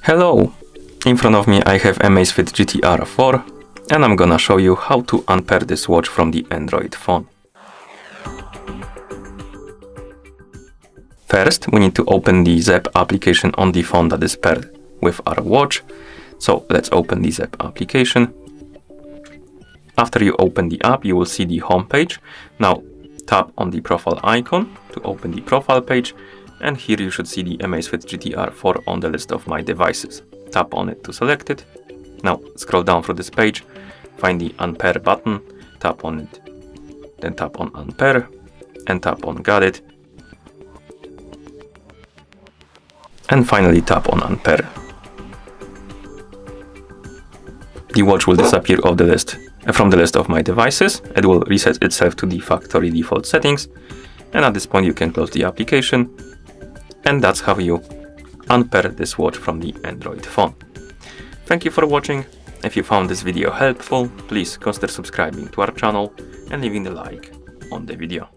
Hello! In front of me I have AMAZFIT GTR 4 and I'm gonna show you how to unpair this watch from the Android phone. First, we need to open the Zepp application on the phone that is paired with our watch. So let's open the Zepp application. After you open the app, you will see the home page. Now tap on the profile icon to open the profile page, and here you should see the AMAZFIT GTR 4 on the list of my devices. Tap on it to select it. Now scroll down through this page, find the Unpair button, tap on it, then tap on Unpair, and tap on Got it. And finally tap on Unpair. The watch will disappear off the list, from the list of my devices. It will reset itself to the factory default settings, and at this point you can close the application. And that's how you unpair this watch from the Android phone. Thank you for watching. If you found this video helpful, please consider subscribing to our channel and leaving a like on the video.